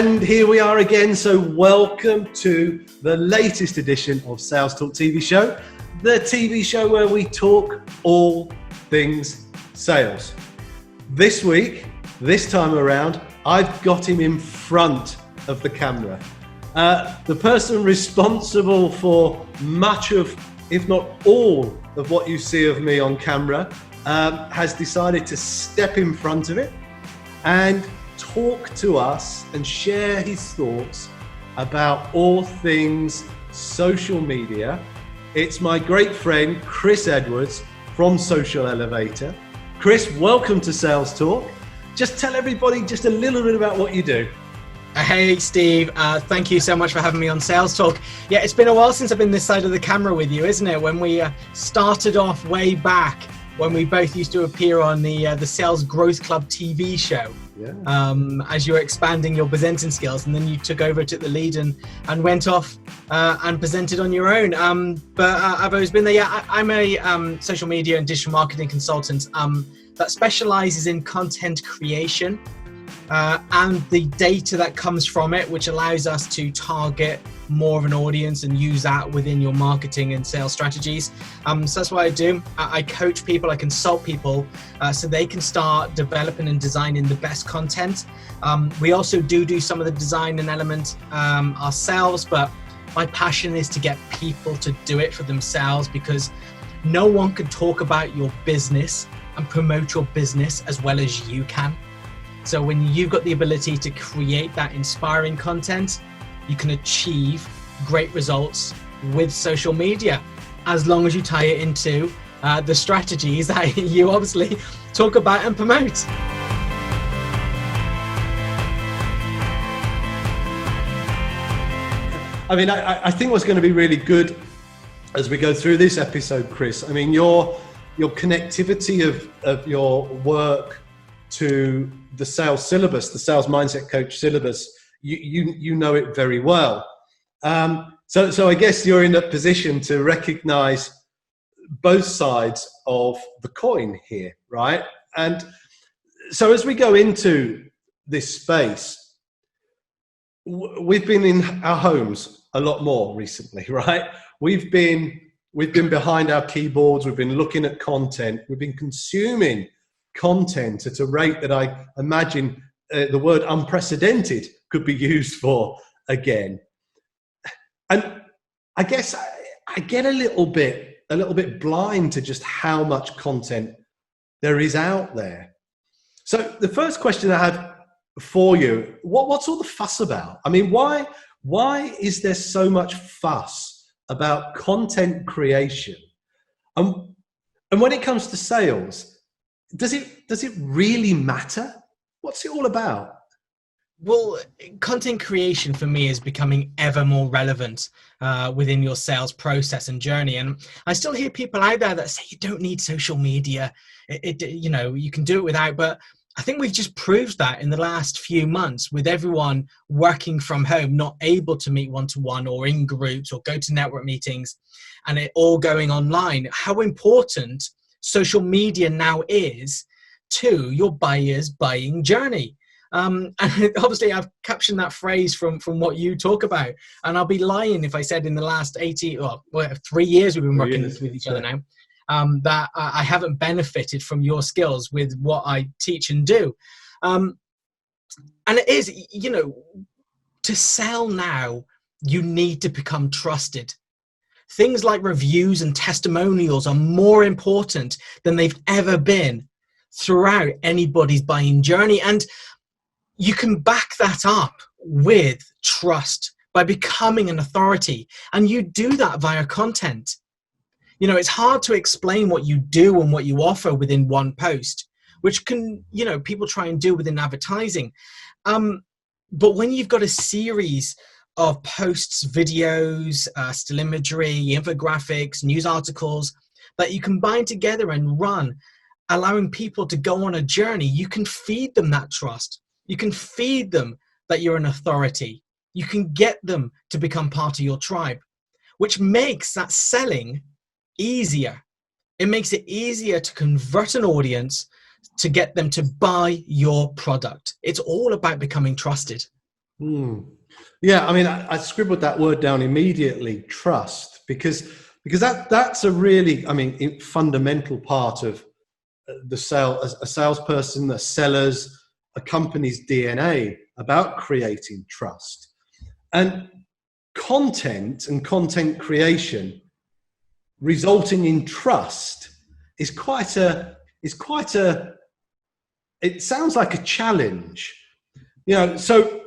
And here we are again. So welcome to the latest edition of Sales Talk TV show, the TV show where we talk all things sales. This week, this time around, I've got him in front of the camera. The person responsible for much of, if not all, of what you see of me on camera has decided to step in front of it and talk to us and share his thoughts about all things social media. It's my great friend, Chris Edwards from Social Elevator. Chris, welcome to Sales Talk. Just tell everybody just a little bit about what you do. Hey Steve, thank you so much for having me on Sales Talk. Yeah, it's been a while since I've been this side of the camera with you, isn't it? When we started off way back, when we both used to appear on the Sales Growth Club TV show. Yeah. As you were expanding your presenting skills, and then you took over, took the lead, and went off and presented on your own. But I've always been there. Yeah, I'm a social media and digital marketing consultant that specializes in content creation and the data that comes from it, which allows us to target more of an audience and use that within your marketing and sales strategies. So that's what I do. I coach people, I consult people so they can start developing and designing the best content. We also do some of the design and element ourselves, but my passion is to get people to do it for themselves, because no one can talk about your business and promote your business as well as you can. So when you've got the ability to create that inspiring content, you can achieve great results with social media, as long as you tie it into the strategies that you obviously talk about and promote. I mean, I think what's going to be really good as we go through this episode, Chris, I mean, your connectivity of your work to the sales syllabus, the sales mindset coach syllabus, you know it very well. So I guess you're in a position to recognize both sides of the coin here, right? And so as we go into this space, we've been in our homes a lot more recently, right? We've been behind our keyboards, we've been looking at content, we've been consuming content at a rate that I imagine the word unprecedented could be used for again. And I guess I get a little bit blind to just how much content there is out there. So the first question I have for you, what's all the fuss about? I mean, why is there so much fuss about content creation? And when it comes to sales, does it really matter? What's it all about? Well, content creation for me is becoming ever more relevant within your sales process and journey. And I still hear people out there that say you don't need social media. You can do it without. But I think we've just proved that in the last few months, with everyone working from home, not able to meet one-to-one or in groups or go to network meetings, and it all going online, how important social media now is to your buyer's buying journey. And obviously I've captioned that phrase from what you talk about, and I'll be lying if I said in the last 3 years we've been working with each other now, that I haven't benefited from your skills with what I teach and do. And it is, to sell now, you need to become trusted. Things like reviews and testimonials are more important than they've ever been throughout anybody's buying journey. And you can back that up with trust by becoming an authority. And you do that via content. It's hard to explain what you do and what you offer within one post, which can, people try and do within advertising. But when you've got a series of posts, videos, still imagery, infographics, news articles that you combine together and run, allowing people to go on a journey, you can feed them that trust. You can feed them that you're an authority. You can get them to become part of your tribe, which makes that selling easier. It makes it easier to convert an audience to get them to buy your product. It's all about becoming trusted. Hmm. Yeah, I mean, I scribbled that word down immediately, trust, because that's a really, I mean, fundamental part of the sale, a salesperson, a seller's, a company's DNA about creating trust. And content and content creation resulting in trust is quite a, it sounds like a challenge, so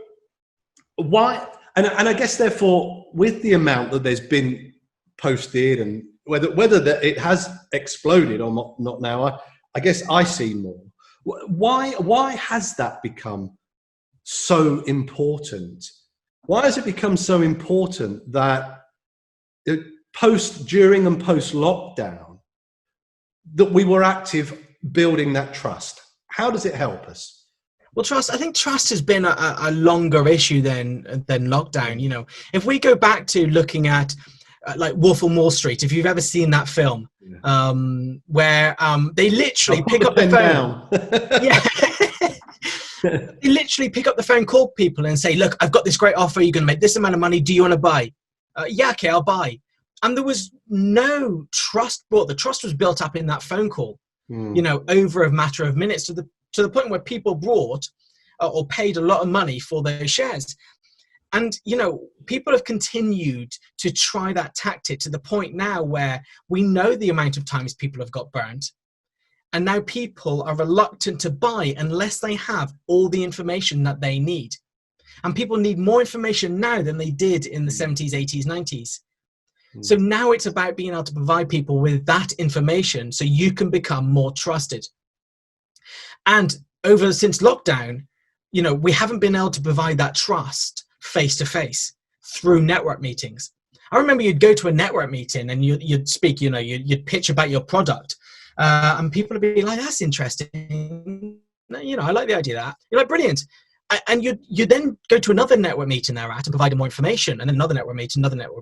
why, and I guess therefore with the amount that there's been posted and whether that it has exploded or not now, I guess I see more. Why has that become so important? Why has it become so important that during and post lockdown that we were active building that trust? How does it help us? Well, trust. I think trust has been a longer issue than lockdown. You know, if we go back to looking at like Wolf on Wall Street, if you've ever seen that film, where they literally pick up the phone. Yeah. They literally pick up the phone, call people and say, look, I've got this great offer. You're going to make this amount of money. Do you want to buy? Yeah, okay, I'll buy. And there was no trust brought. The trust was built up in that phone call, over a matter of minutes to the point where people brought or paid a lot of money for those shares. And, people have continued to try that tactic to the point now where we know the amount of times people have got burnt. And now people are reluctant to buy unless they have all the information that they need. And people need more information now than they did in the 70s, 80s, 90s. So now it's about being able to provide people with that information so you can become more trusted. And since lockdown, we haven't been able to provide that trust face to face through network meetings. I remember you'd go to a network meeting and you'd speak, you'd pitch about your product. And people would be like, that's interesting. I like the idea of that. You're like, brilliant. And you then go to another network meeting they're at and provide them more information, and then another network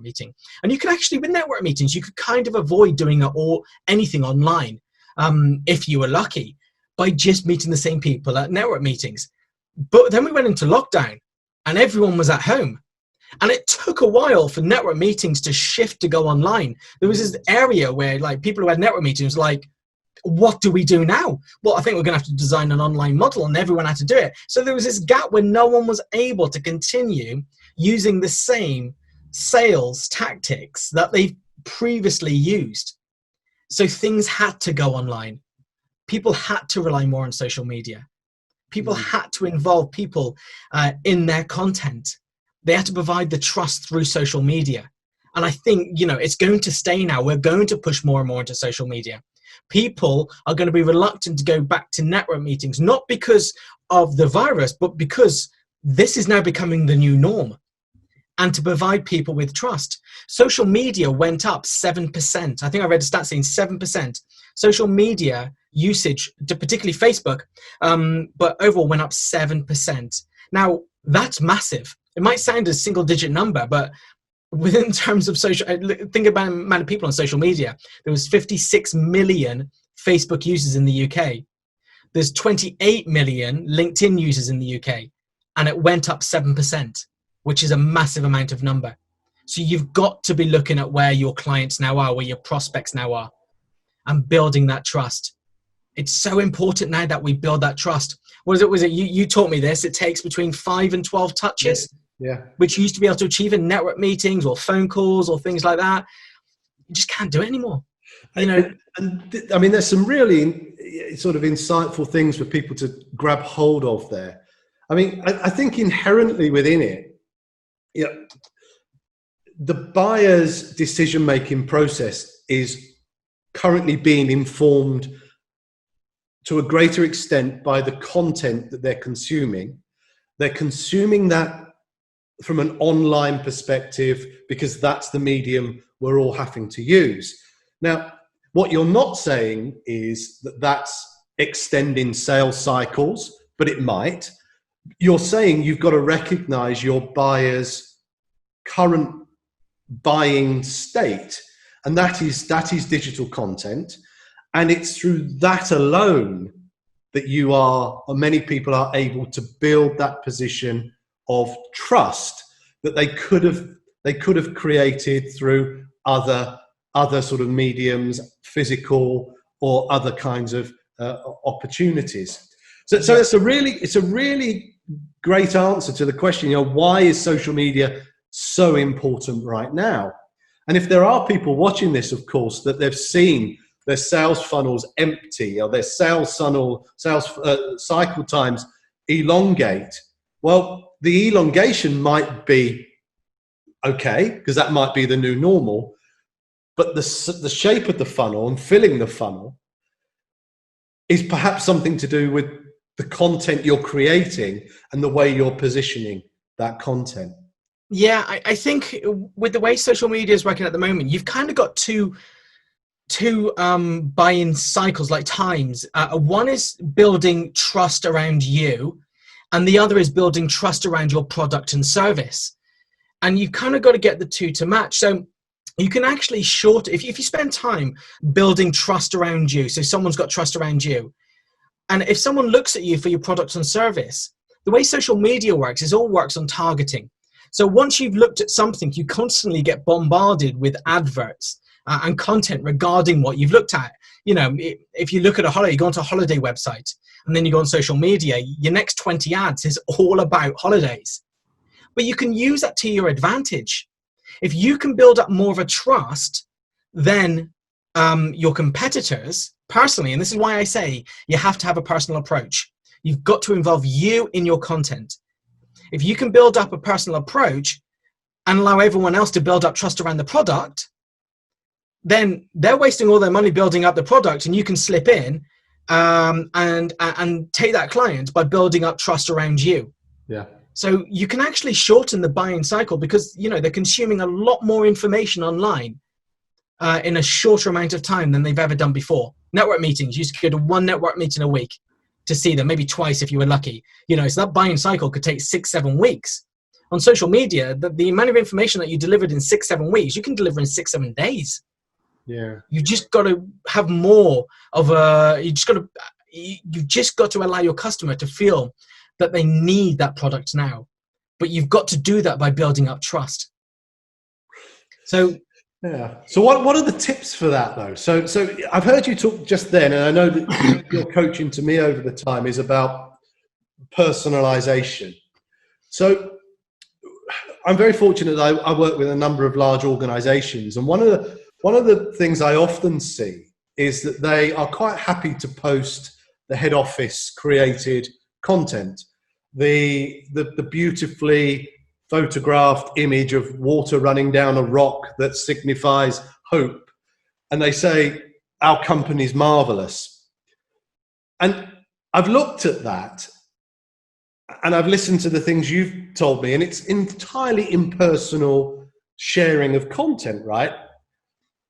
meeting. And you could actually, with network meetings, you could kind of avoid doing anything online, if you were lucky, by just meeting the same people at network meetings. But then we went into lockdown and everyone was at home. And it took a while for network meetings to shift to go online. There was this area where like people who had network meetings like, what do we do now? Well, I think we're going to have to design an online model, and everyone had to do it. So there was this gap where no one was able to continue using the same sales tactics that they've previously used. So things had to go online. People had to rely more on social media. People had to involve people in their content. They had to provide the trust through social media. And I think, it's going to stay now. We're going to push more and more into social media. People are going to be reluctant to go back to network meetings, not because of the virus, but because this is now becoming the new norm. And to provide people with trust. Social media went up 7%. I think I read a stat saying 7%. Social media usage, particularly Facebook, but overall went up 7%. Now, that's massive. It might sound a single digit number, but within terms of social, think about the amount of people on social media. There was 56 million Facebook users in the UK. There's 28 million LinkedIn users in the UK, and it went up 7%, which is a massive amount of number. So you've got to be looking at where your clients now are, where your prospects now are, and building that trust. It's so important now that we build that trust. Was it you taught me this? It takes between 5 and 12 touches. Yeah. Which you used to be able to achieve in network meetings or phone calls or things like that. You just can't do it anymore. And I mean, there's some really sort of insightful things for people to grab hold of there. I mean, I think inherently within it, the buyer's decision-making process is currently being informed to a greater extent by the content that they're consuming. They're consuming that from an online perspective because that's the medium we're all having to use. Now, what you're not saying is that that's extending sales cycles, but it might. You're saying you've got to recognize your buyer's current buying state, and that is digital content. And it's through that alone that you are, or many people are able to build that position of trust that they could have created through other sort of mediums, physical or other kinds of opportunities. So it's a really great answer to the question, why is social media so important right now? And if there are people watching this, of course, that they've seen their sales funnels empty or their sales cycle times elongate, well, the elongation might be okay, because that might be the new normal, but the shape of the funnel and filling the funnel is perhaps something to do with the content you're creating and the way you're positioning that content. Yeah, I think with the way social media is working at the moment, you've kind of got two buy-in cycles, like times. One is building trust around you, and the other is building trust around your product and service. And you've kind of got to get the two to match. So you can actually if you spend time building trust around you, so someone's got trust around you, and if someone looks at you for your product and service, the way social media works is all works on targeting. So once you've looked at something, you constantly get bombarded with adverts and content regarding what you've looked at. If you look at a holiday, you go onto a holiday website, and then you go on social media, your next 20 ads is all about holidays. But you can use that to your advantage. If you can build up more of a trust than your competitors personally, and this is why I say you have to have a personal approach. You've got to involve you in your content. If you can build up a personal approach and allow everyone else to build up trust around the product, then they're wasting all their money building up the product, and you can slip in and take that client by building up trust around you. Yeah. So you can actually shorten the buying cycle, because they're consuming a lot more information online in a shorter amount of time than they've ever done before. Network meetings, you used to go to one network meeting a week to see them, maybe twice if you were lucky. So that buying cycle could take 6-7 weeks. On social media, the amount of information that you delivered in 6-7 weeks, you can deliver in 6-7 days. Yeah. You've just got to have more of you've just got to allow your customer to feel that they need that product now. But you've got to do that by building up trust. So yeah. So what are the tips for that though? So I've heard you talk just then, and I know that your coaching to me over the time is about personalization. So I'm very fortunate that I work with a number of large organizations, and one of the things I often see is that they are quite happy to post the head office created content, the beautifully photographed image of water running down a rock that signifies hope, and they say our company's marvelous. And I've looked at that, and I've listened to the things you've told me, and it's entirely impersonal sharing of content, right?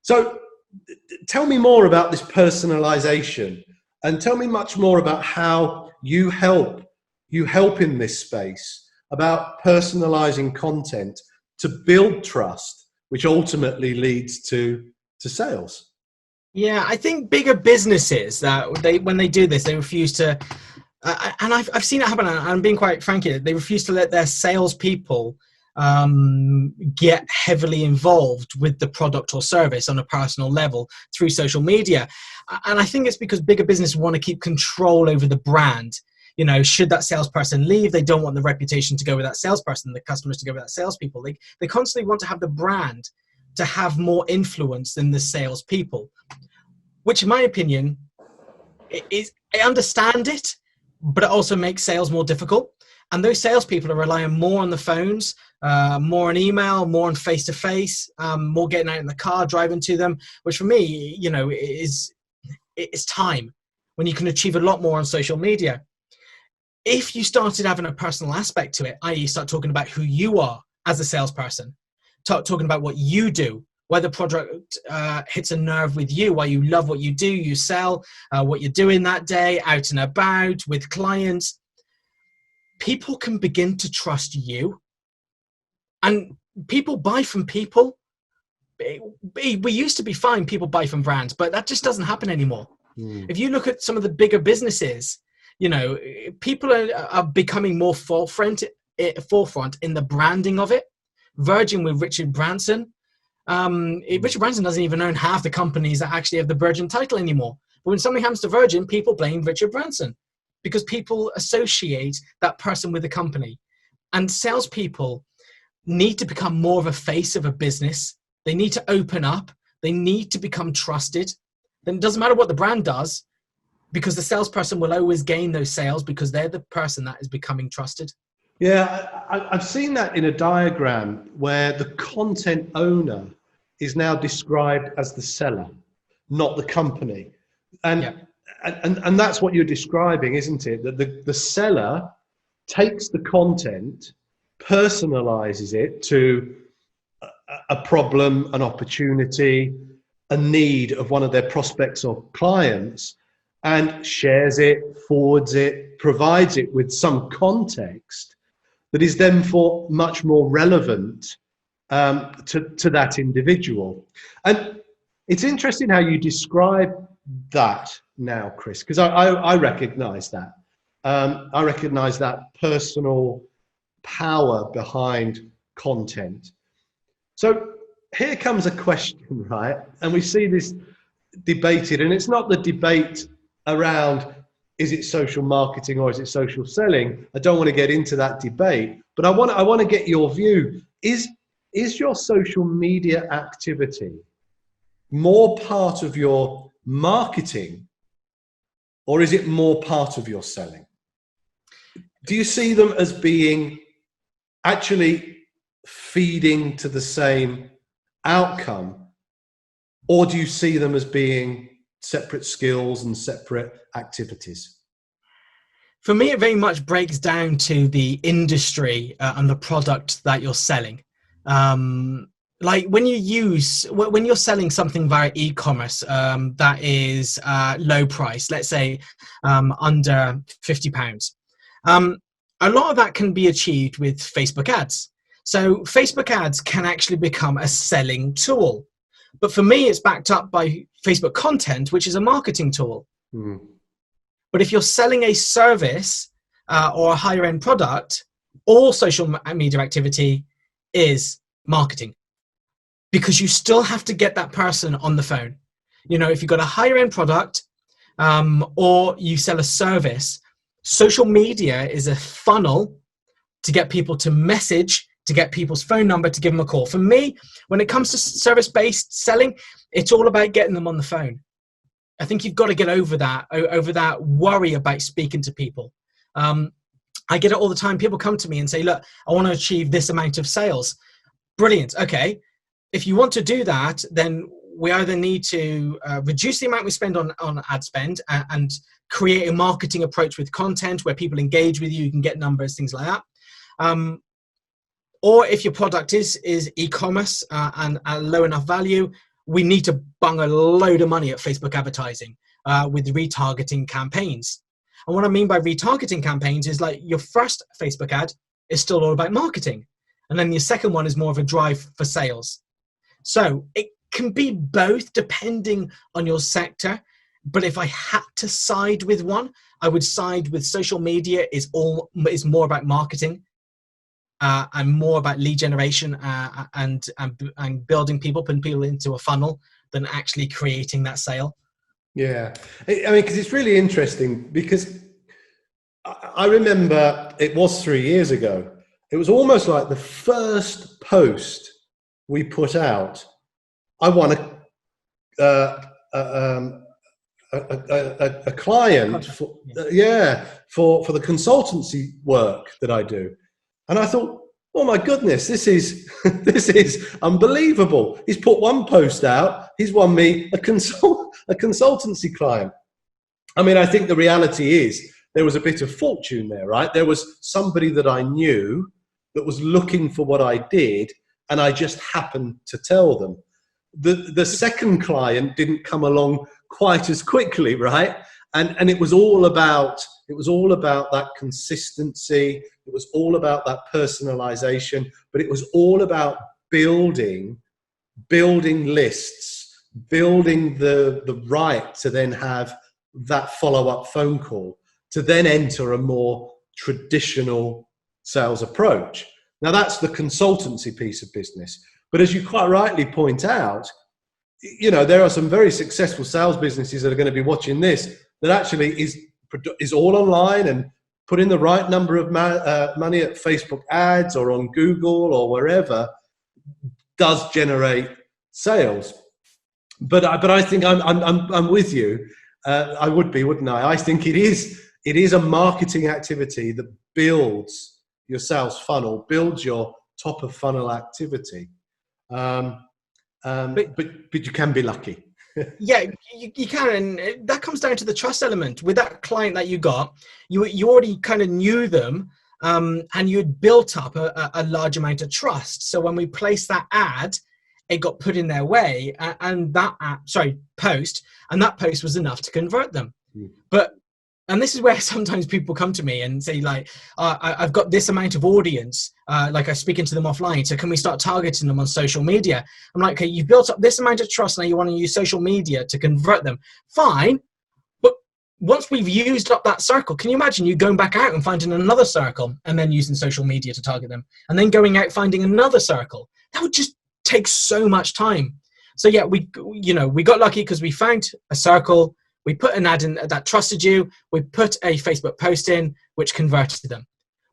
So tell me more about this personalization, and tell me much more about how you help in this space, about personalizing content to build trust, which ultimately leads to sales. Yeah, I think bigger businesses, when they do this, they refuse to, and I've seen it happen, and I'm being quite frank here, they refuse to let their salespeople get heavily involved with the product or service on a personal level through social media. And I think it's because bigger businesses want to keep control over the brand. Should that salesperson leave, they don't want the reputation to go with that salesperson, the customers to go with that salespeople. They constantly want to have the brand to have more influence than the salespeople, which in my opinion is, I understand it, but it also makes sales more difficult. And those salespeople are relying more on the phones, more on email, more on face-to-face, more getting out in the car, driving to them, which for me, is time when you can achieve a lot more on social media. If you started having a personal aspect to it, i.e. start talking about who you are as a salesperson, talking about what you do, why the product hits a nerve with you, why you love what you do, you sell, what you're doing that day, out and about with clients, people can begin to trust you. And people buy from people. We used to be fine, people buy from brands, but that just doesn't happen anymore. If you look at some of the bigger businesses, people are becoming more forefront forefront in the branding of it. Virgin with Richard Branson. Richard Branson doesn't even own half the companies that actually have the Virgin title anymore. But when something happens to Virgin, people blame Richard Branson because people associate that person with the company. And salespeople need to become more of a face of a business. They need to open up. They need to become trusted. Then it doesn't matter what the brand does, because the salesperson will always gain those sales because they're the person that is becoming trusted. Yeah, I've seen that in a diagram where the content owner is now described as the seller, not the company. And, Yeah. and that's what you're describing, isn't it? That the seller takes the content, personalizes it to a problem, an opportunity, a need of one of their prospects or clients, and shares it, forwards it, provides it with some context that is then for much more relevant to that individual. And it's interesting how you describe that now, Chris, because I recognize that. I recognize that personal power behind content. So here comes a question, right? And we see this debated, and it's not the debate around is it social marketing or is it social selling? I don't want to get into that debate, but I want to get your view. Is your social media activity more part of your marketing, or is it more part of your selling? Do you see them as being actually feeding to the same outcome, or do you see them as being separate skills and separate activities? For me, it very much breaks down to the industry and the product that you're selling. Like when you're selling something via e-commerce that is low price, let's say under £50, a lot of that can be achieved with Facebook ads. So Facebook ads can actually become a selling tool. But for me, it's backed up by Facebook content, which is a marketing tool. Mm. But if you're selling a service or a higher end product, all social media activity is marketing, because you still have to get that person on the phone. You know, if you've got a higher end product or you sell a service, social media is a funnel to get people to message, to get people's phone number, to give them a call. For me, when it comes to service-based selling, it's all about getting them on the phone. I think you've got to get over that worry about speaking to people. I get it all the time. People come to me and say, look, I want to achieve this amount of sales. Brilliant. Okay. If you want to do that, then we either need to reduce the amount we spend on ad spend and create a marketing approach with content where people engage with you, you can get numbers, things like that. Or if your product is e-commerce and at low enough value, we need to bung a load of money at Facebook advertising with retargeting campaigns. And what I mean by retargeting campaigns is like your first Facebook ad is still all about marketing. And then your second one is more of a drive for sales. So it can be both depending on your sector. But if I had to side with one, I would side with social media is more about marketing. And more about lead generation and building people, putting people into a funnel than actually creating that sale. Yeah, I mean, because it's really interesting, because I remember it was 3 years ago. It was almost like the first post we put out, I won a client for the consultancy work that I do. And I thought, oh my goodness, this is unbelievable. He's put one post out, he's won me a consultancy client. I mean, I think the reality is there was a bit of fortune there, right? There was somebody that I knew that was looking for what I did, and I just happened to tell them. The second client didn't come along quite as quickly, right? And it was all about that consistency. It was all about that personalization, but it was all about building lists, building the right to then have that follow-up phone call, to then enter a more traditional sales approach. Now, that's the consultancy piece of business. But as you quite rightly point out, there are some very successful sales businesses that are going to be watching this that actually is all online and put in the right number of money at Facebook ads or on Google or wherever, does generate sales. But I think I'm with you. I would be, wouldn't I? I think it is a marketing activity that builds your sales funnel, builds your top of funnel activity. But you can be lucky. Yeah, you can, and that comes down to the trust element. With that client that you got, you already kind of knew them, and you'd built up a large amount of trust. So when we placed that ad, it got put in their way, and that post, and that post was enough to convert them. And this is where sometimes people come to me and say, like, I've got this amount of audience, like I'm speaking to them offline, so can we start targeting them on social media? I'm like, okay, you've built up this amount of trust, now you want to use social media to convert them. Fine, but once we've used up that circle, can you imagine you going back out and finding another circle and then using social media to target them, and then going out finding another circle? That would just take so much time. So yeah, we got lucky because we found a circle. We put an ad in that trusted you. We put a Facebook post in, which converted them.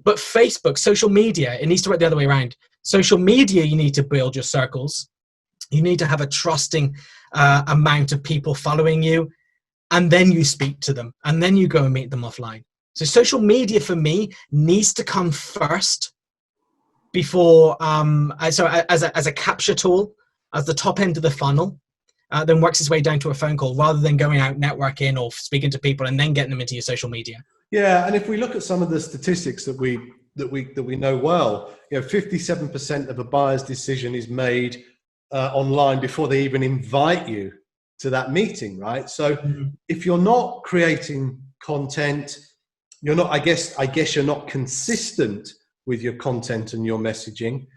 But Facebook, social media, it needs to work the other way around. Social media, you need to build your circles. You need to have a trusting amount of people following you. And then you speak to them. And then you go and meet them offline. So social media, for me, needs to come first before, as a capture tool, as the top end of the funnel. Then works its way down to a phone call, rather than going out networking or speaking to people and then getting them into your social media. Yeah, and if we look at some of the statistics that we know well, 57% of a buyer's decision is made online before they even invite you to that meeting, right? So if you're not creating content, you're not. I guess you're not consistent with your content and your messaging.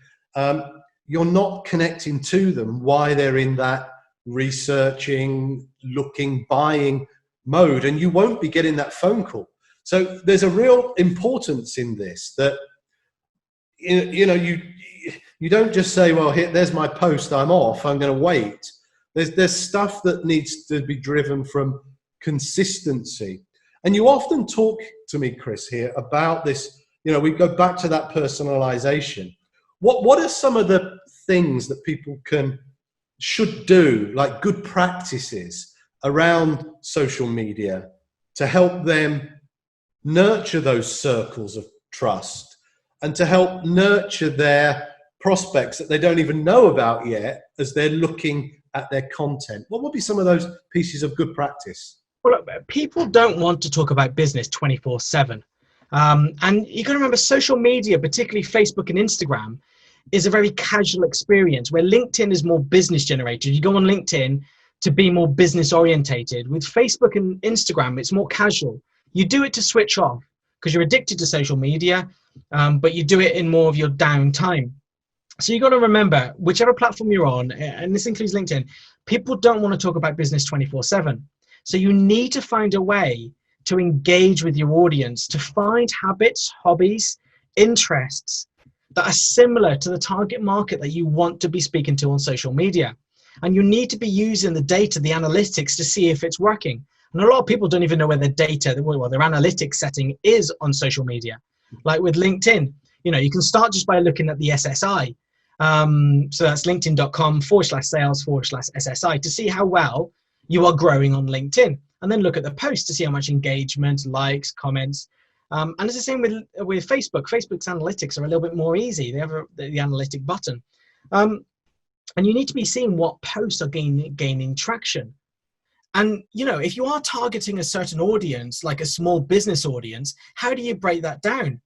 You're not connecting to them why they're in that researching, looking, buying mode, and you won't be getting that phone call. So there's a real importance in this, that you don't just say, well, there's my post, I'm off, I'm going to wait. There's stuff that needs to be driven from consistency. And you often talk to me, Chris, here about this. We go back to that personalization. What are some of the things that people should do, like good practices around social media, to help them nurture those circles of trust and to help nurture their prospects that they don't even know about yet as they're looking at their content? What would be some of those pieces of good practice? Well, people don't want to talk about business 24/7. And you got to remember, social media, particularly Facebook and Instagram, is a very casual experience, where LinkedIn is more business generated. You go on LinkedIn to be more business orientated. With Facebook and Instagram, it's more casual. You do it to switch off because you're addicted to social media, but you do it in more of your downtime. So you got to remember, whichever platform you're on, and this includes LinkedIn, people don't want to talk about business 24/7. So you need to find a way to engage with your audience, to find habits, hobbies, interests that are similar to the target market that you want to be speaking to on social media. And you need to be using the data, the analytics, to see if it's working. And a lot of people don't even know where their data, their analytics setting is on social media. Like with LinkedIn, you can start just by looking at the SSI. So that's linkedin.com/sales/SSI to see how well you are growing on LinkedIn. And then look at the post to see how much engagement, likes, comments. And it's the same with Facebook. Facebook's analytics are a little bit more easy. They have the analytic button. And you need to be seeing what posts are gaining traction. And, if you are targeting a certain audience, like a small business audience, how do you break that down?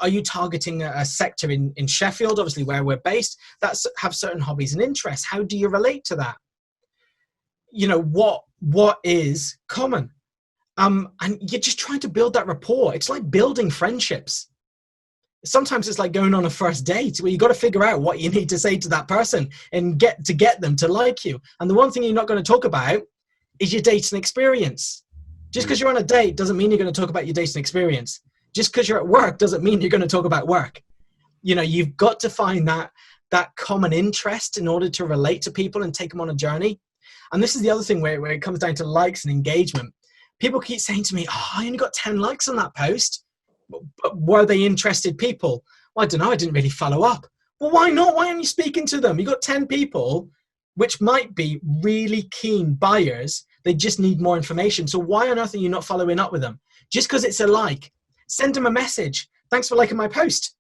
Are you targeting a sector in Sheffield, obviously where we're based, that have certain hobbies and interests? How do you relate to that? What is common? And you're just trying to build that rapport. It's like building friendships. Sometimes it's like going on a first date, where you got to figure out what you need to say to that person and get them to like you. And the one thing you're not going to talk about is your dating experience. Just because you're on a date doesn't mean you're going to talk about your dating experience. Just because you're at work doesn't mean you're going to talk about work. You know, you've got to find that common interest in order to relate to people and take them on a journey. And this is the other thing where it comes down to likes and engagement. People keep saying to me, oh, I only got 10 likes on that post. But were they interested people? Well, I don't know. I didn't really follow up. Well, why not? Why aren't you speaking to them? You got 10 people, which might be really keen buyers. They just need more information. So why on earth are you not following up with them? Just because it's a like, send them a message. Thanks for liking my post.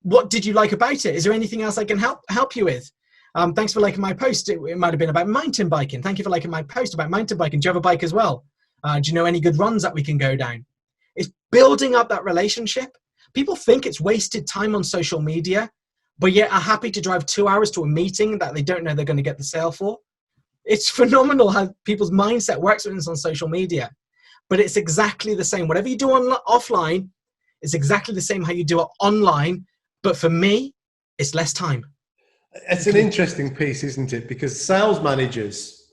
What did you like about it? Is there anything else I can help you with? Thanks for liking my post. It might have been about mountain biking. Thank you for liking my post about mountain biking. Do you have a bike as well? Do you know any good runs that we can go down? It's building up that relationship. People think it's wasted time on social media, but yet are happy to drive 2 hours to a meeting that they don't know they're going to get the sale for. It's phenomenal how people's mindset works when it's on social media, but it's exactly the same. Whatever you do offline, it's exactly the same how you do it online. But for me, it's less time. It's an interesting piece, isn't it? Because sales managers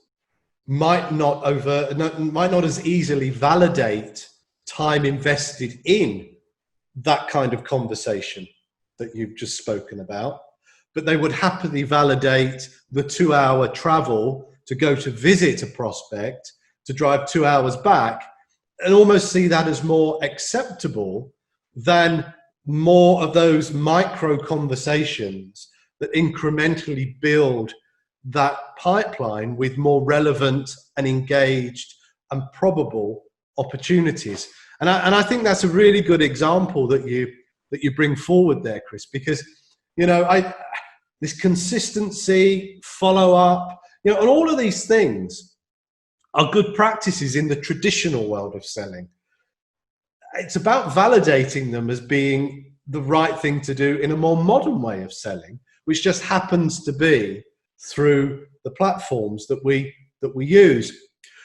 might not as easily validate time invested in that kind of conversation that you've just spoken about, but they would happily validate the 2 hour travel to go to visit a prospect, to drive 2 hours back, and almost see that as more acceptable than more of those micro conversations that incrementally build that pipeline with more relevant and engaged and probable opportunities. And I think that's a really good example that you bring forward there, Chris, because, you know, this consistency, follow up, you know, and all of these things are good practices in the traditional world of selling. It's about validating them as being the right thing to do in a more modern way of selling, which just happens to be through the platforms that we use.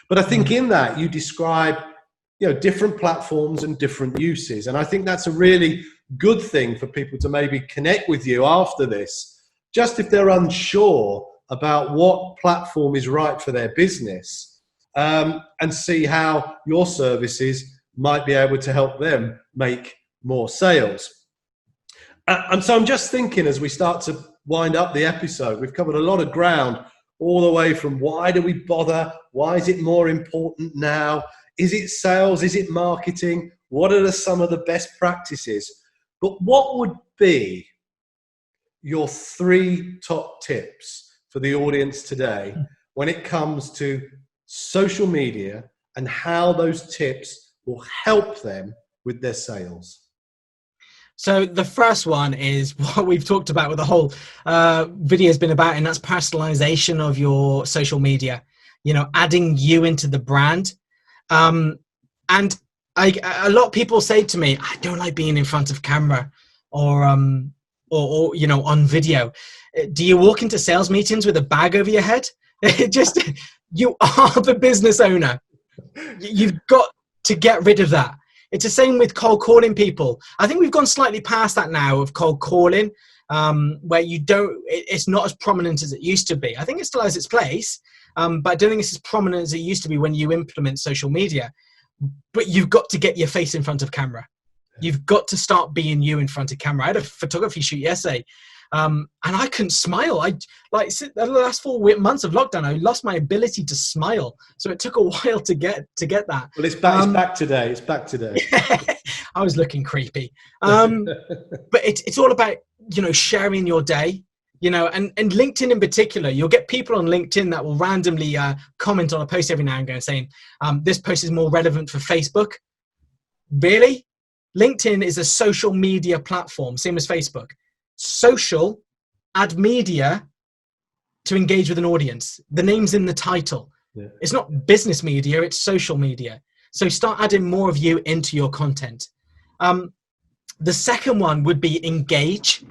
But I think in that you describe, you know, different platforms and different uses. And I think that's a really good thing for people to maybe connect with you after this, just if they're unsure about what platform is right for their business, and see how your services might be able to help them make more sales. And so I'm just thinking, as we start to wind up the episode, we've covered a lot of ground, all the way from why do we bother? Why is it more important now? Is it sales? Is it marketing? What are some of the best practices? But what would be your 3 top tips for the audience today when it comes to social media and how those tips will help them with their sales? So the first one is what we've talked about with the whole video has been about, and that's personalization of your social media, you know, adding you into the brand. And a lot of people say to me, I don't like being in front of camera or you know, on video. Do you walk into sales meetings with a bag over your head? Just, you are the business owner. You've got to get rid of that. It's the same with cold calling people. I think we've gone slightly past that now of cold calling, where it's not as prominent as it used to be. I think it still has its place, but I don't think it's as prominent as it used to be when you implement social media. But you've got to get your face in front of camera. You've got to start being you in front of camera. I had a photography shoot yesterday, and I couldn't smile. The last 4 months of lockdown, I lost my ability to smile. So it took a while to get that. Well, it's back today. It's back today. I was looking creepy. But it's all about, you know, sharing your day, you know, and LinkedIn in particular. You'll get people on LinkedIn that will randomly comment on a post every now and again saying, this post is more relevant for Facebook. Really? LinkedIn is a social media platform, same as Facebook. Social, add media to engage with an audience. The name's in the title. Yeah. It's not business media, it's social media. So start adding more of you into your content. The second one would be engage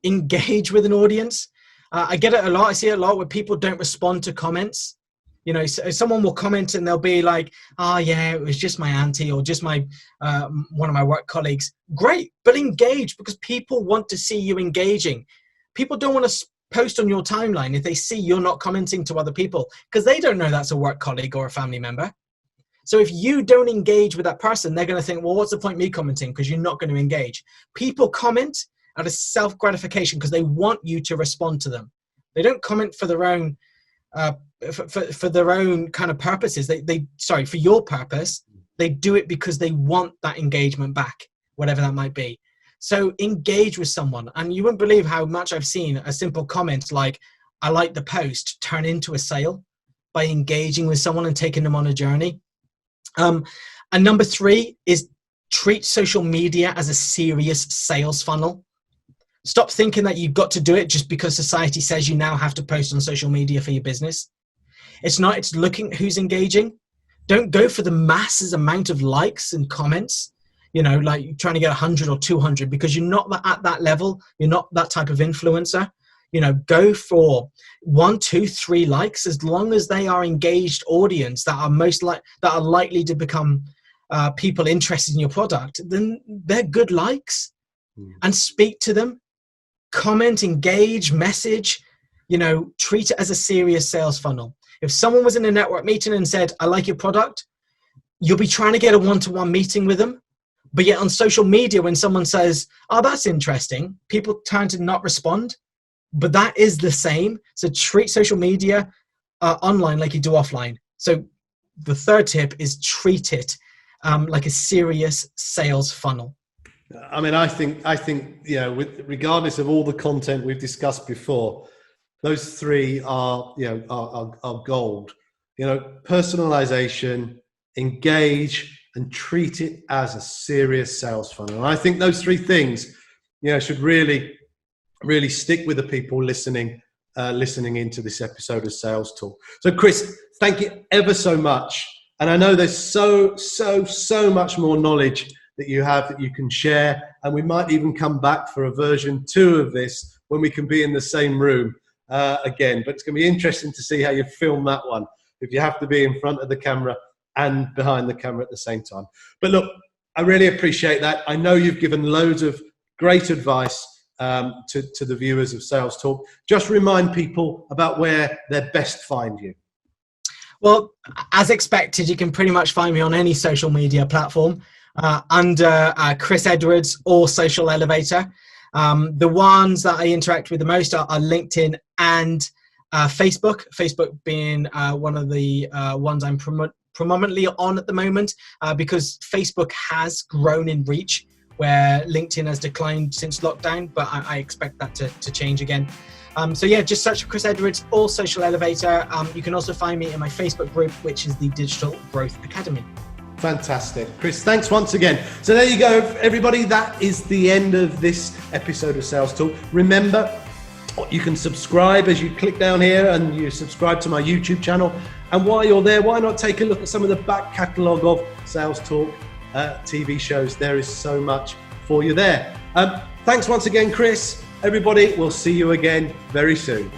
with an audience. I get it a lot. I see it a lot where people don't respond to comments. You know, so someone will comment and they'll be like, oh yeah, it was just my auntie or just my one of my work colleagues. Great, but engage, because people want to see you engaging. People don't want to post on your timeline if they see you're not commenting to other people, because they don't know that's a work colleague or a family member. So if you don't engage with that person, they're going to think, well, what's the point of me commenting? Because you're not going to engage. People comment out of self-gratification because they want you to respond to them. They don't comment for their own for their own kind of purposes. For your purpose. They do it because they want that engagement back, whatever that might be. So engage with someone, and you wouldn't believe how much I've seen a simple comment like, I like the post, turn into a sale by engaging with someone and taking them on a journey. And number 3 is treat social media as a serious sales funnel. Stop thinking that you've got to do it just because society says you now have to post on social media for your business. It's not, it's looking at who's engaging. Don't go for the masses amount of likes and comments, like trying to get 100 or 200, because you're not at that level. You're not that type of influencer. Go for 1, 2, 3 likes, as long as they are engaged audience that are likely to become people interested in your product. Then they're good likes, and speak to them, comment, engage, message. Treat it as a serious sales funnel. If someone was in a network meeting and said, I like your product, you'll be trying to get a one-to-one meeting with them. But yet on social media, when someone says, oh, that's interesting, people tend to not respond. But that is the same. So treat social media online like you do offline. So the third tip is treat it like a serious sales funnel. I mean, I think regardless of all the content we've discussed before, those 3 are gold. Personalization, engage, and treat it as a serious sales funnel. And I think those 3 things, should really stick with the people listening into this episode of Sales Talk. So, Chris, thank you ever so much. And I know there's so much more knowledge that you have that you can share. And we might even come back for a version 2 of this when we can be in the same room again. But it's going to be interesting to see how you film that one, if you have to be in front of the camera and behind the camera at the same time. But look, I really appreciate that. I know you've given loads of great advice to the viewers of Sales Talk. Just remind people about where they're best find you. Well, as expected, you can pretty much find me on any social media platform under Chris Edwards or Social Elevator. The ones that I interact with the most are LinkedIn and Facebook. Facebook being one of the ones I'm predominantly on at the moment because Facebook has grown in reach, where LinkedIn has declined since lockdown, but I expect that to change again. So yeah, just search for Chris Edwards or Social Elevator. You can also find me in my Facebook group, which is the Digital Growth Academy. Fantastic. Chris, thanks once again. So there you go, everybody. That is the end of this episode of Sales Talk. Remember, you can subscribe as you click down here, and you subscribe to my YouTube channel. And while you're there, why not take a look at some of the back catalogue of Sales Talk TV shows? There is so much for you there. Thanks once again, Chris. Everybody, we'll see you again very soon.